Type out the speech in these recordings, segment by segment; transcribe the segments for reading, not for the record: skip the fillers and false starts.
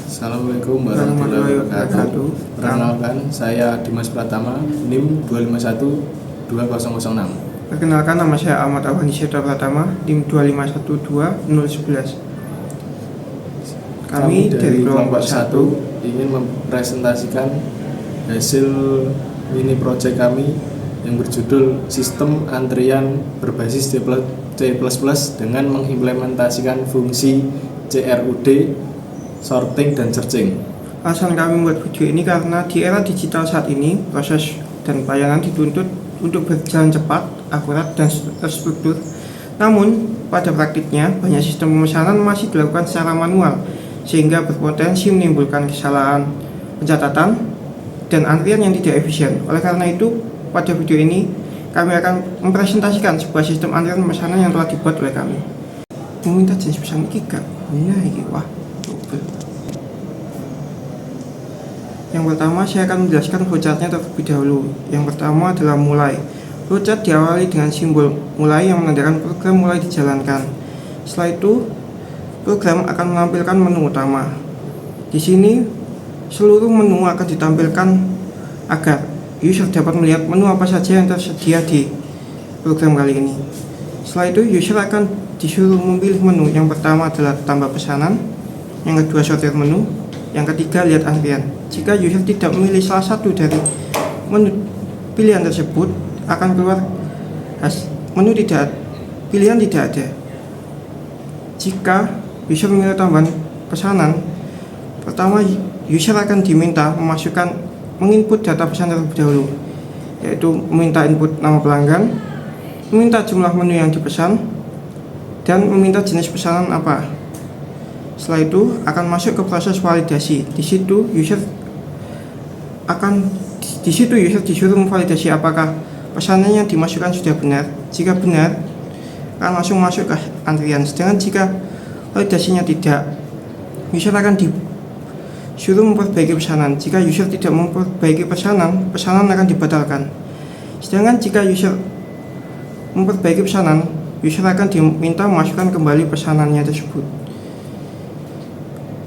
Assalamualaikum warahmatullahi wabarakatuh. Perkenalkan, saya Dimas Pratama, NIM 2512006. Perkenalkan, nama saya Ahmad Awaniseta Pratama, NIM 2512011. Kami dari kelompok 1 ingin mempresentasikan hasil mini project kami yang berjudul Sistem Antrian Berbasis C++ dengan mengimplementasikan fungsi CRUD, sorting dan searching. Alasan kami membuat video ini karena di era digital saat ini, proses dan pelayanan dituntut untuk berjalan cepat, akurat, dan terstruktur. Namun, pada praktiknya, banyak sistem pemesanan masih dilakukan secara manual, sehingga berpotensi menimbulkan kesalahan pencatatan dan antrian yang tidak efisien. Oleh karena itu, pada video ini, kami akan mempresentasikan sebuah sistem antrian pemesanan yang telah dibuat oleh kami. Meminta jenis pesan ini gak? Iya, wah. Yang pertama, saya akan menjelaskan flowchartnya terlebih dahulu. Yang pertama adalah mulai. Flowchart diawali dengan simbol mulai yang menandakan program mulai dijalankan. Setelah itu, program akan menampilkan menu utama. Di sini, seluruh menu akan ditampilkan agar user dapat melihat menu apa saja yang tersedia di program kali ini. Setelah itu, user akan disuruh memilih menu. Yang pertama adalah tambah pesanan, yang kedua sortir menu, yang ketiga lihat antrian. Jika user tidak memilih salah satu dari menu pilihan tersebut, akan keluar menu pilihan tidak ada. Jika user memilih tambahan pesanan, pertama user akan diminta menginput data pesanan terlebih dahulu, yaitu meminta input nama pelanggan, meminta jumlah menu yang dipesan, dan meminta jenis pesanan apa. Setelah itu akan masuk ke proses validasi. Di situ user disuruh memvalidasi apakah pesanan yang dimasukkan sudah benar. Jika benar, akan langsung masuk ke antrian. Sedangkan jika validasinya tidak, user akan disuruh memperbaiki pesanan. Jika user tidak memperbaiki pesanan akan dibatalkan. Sedangkan jika user memperbaiki pesanan, user akan diminta memasukkan kembali pesanannya tersebut.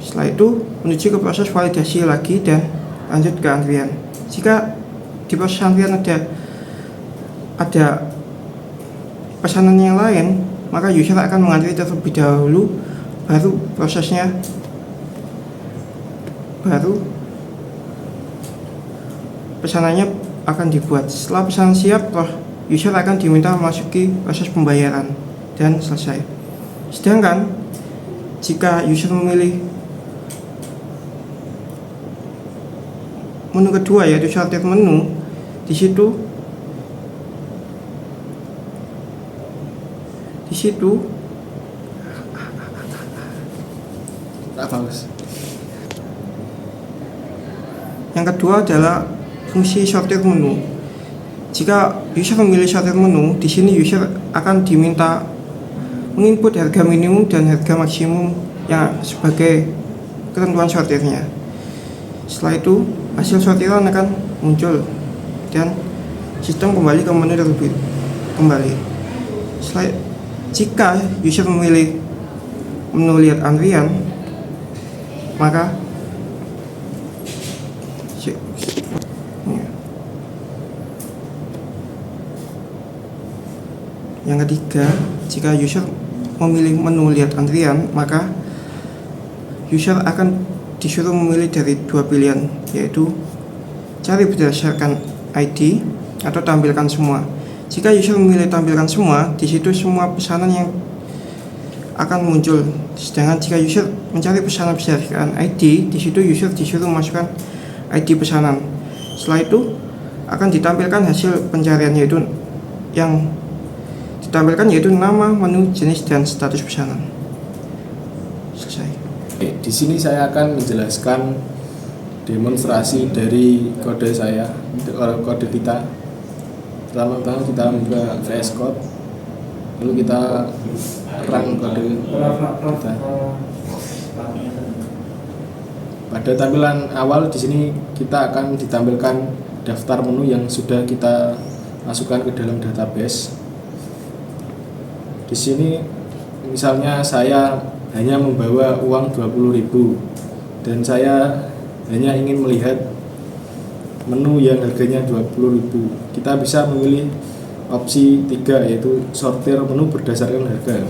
Setelah itu menuju ke proses validasi lagi dan lanjut ke antrian. Jika di proses antrian ada pesanan yang lain, maka user akan mengantri terlebih dahulu, baru pesanannya akan dibuat. Setelah pesanan siap, user akan diminta memasuki proses pembayaran dan selesai. Sedangkan jika user memilih menu kedua, yaitu sortir menu, di situ yang kedua adalah fungsi sortir menu. Jika user memilih sortir menu, di sini user akan diminta menginput harga minimum dan harga maksimum yang sebagai ketentuan sortirnya. Setelah itu, hasil sortiran akan muncul dan sistem kembali ke menu terlebih kembali. Jika user memilih menu lihat antrian, maka yang ketiga, jika user memilih menu lihat antrian, maka user akan disuruh memilih dari dua pilihan, yaitu cari berdasarkan ID atau tampilkan semua. Jika user memilih tampilkan semua, di situ semua pesanan yang akan muncul. Sedangkan jika user mencari pesanan berdasarkan ID, di situ user disuruh memasukkan ID pesanan. Setelah itu akan ditampilkan hasil pencarian, yaitu nama, menu, jenis, dan status pesanan. Selesai. Di sini saya akan menjelaskan demonstrasi dari kode kita. Pertama kita membuka VS Code, lalu kita run kode kita. Pada tampilan awal di sini kita akan ditampilkan daftar menu yang sudah kita masukkan ke dalam database. Di sini misalnya saya hanya membawa uang 20.000 dan saya hanya ingin melihat menu yang harganya 20.000. Kita bisa memilih opsi 3, yaitu sortir menu berdasarkan harga.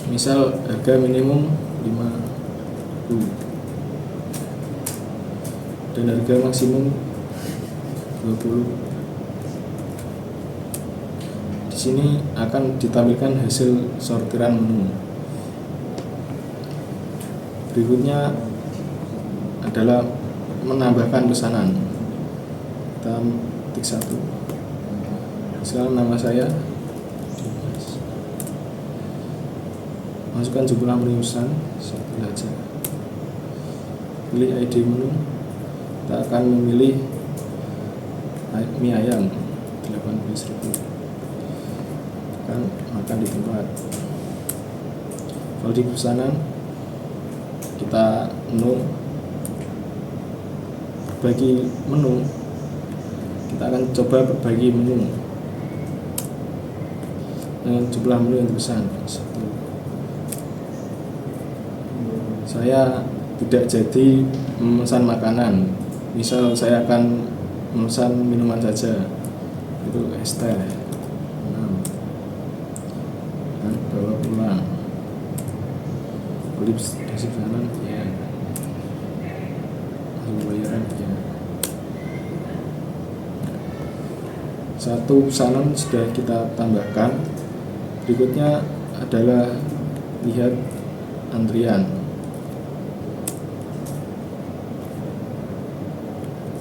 Misal harga minimum 5.000 dan harga maksimum 20. Di sini akan ditampilkan hasil sortiran menu. Berikutnya adalah menambahkan pesanan. Kita ketik 1. Sekarang nama saya Dimas. Masukkan jumlah pesan satu saja. Pilih ID menu. Kita akan memilih mie ayam 18.000. Kan makan di tempat. Kalau di pesanan kita menu berbagi menu, kita akan coba berbagi menu dengan jumlah menu yang dipesan. Saya tidak jadi memesan makanan, misal saya akan memesan minuman saja, itu es teh 6 dan bawa pulang. Beli di pesanan ya, pembayaran ya. Satu pesanan sudah kita tambahkan. Berikutnya adalah lihat antrian.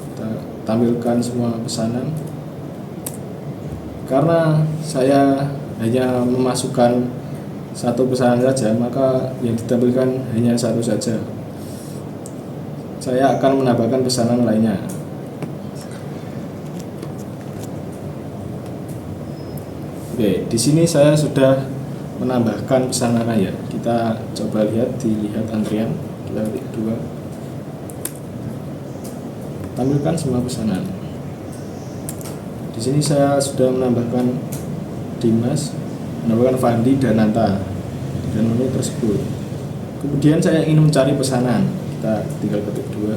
Kita tampilkan semua pesanan. Karena saya hanya memasukkan satu pesanan saja, maka yang ditampilkan hanya satu saja. Saya akan menambahkan pesanan lainnya. Oke, di sini saya sudah menambahkan pesanan ya. Kita coba dilihat antrian. Kita klik 2. Tampilkan semua pesanan. Di sini saya sudah menambahkan Dimas, menambahkan Fandi dan Nanta dan menu tersebut. Kemudian saya ingin mencari pesanan. Kita tinggal ketik 2.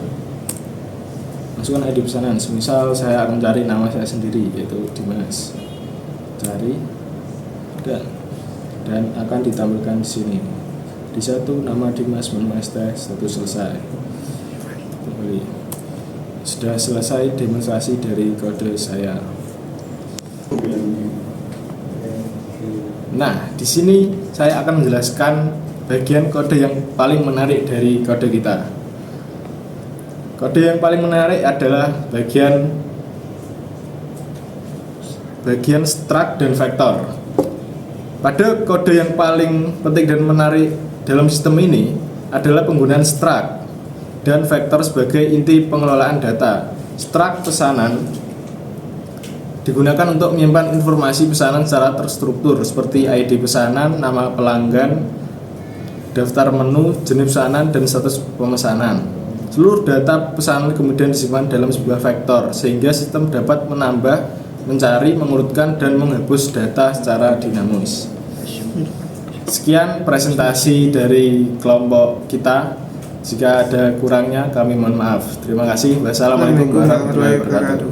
Masukkan ID pesanan. Misal saya akan mencari nama saya sendiri, yaitu Dimas. Cari dan akan ditampilkan di sini. Di 1 nama Dimas, menu es teh, status selesai. Kembali. Sudah selesai demonstrasi dari kode saya. Nah, di sini saya akan menjelaskan bagian kode yang paling menarik dari kode kita. Kode yang paling menarik adalah bagian struct dan vektor. Pada kode yang paling penting dan menarik dalam sistem ini adalah penggunaan struct dan vektor sebagai inti pengelolaan data. Struct pesanan digunakan untuk menyimpan informasi pesanan secara terstruktur seperti ID pesanan, nama pelanggan, daftar menu, jenis pesanan, dan status pemesanan. Seluruh data pesanan kemudian disimpan dalam sebuah vektor sehingga sistem dapat menambah, mencari, mengurutkan, dan menghapus data secara dinamis. Sekian presentasi dari kelompok kita. Jika ada kurangnya kami mohon maaf. Terima kasih. Wassalamualaikum warahmatullahi wabarakatuh.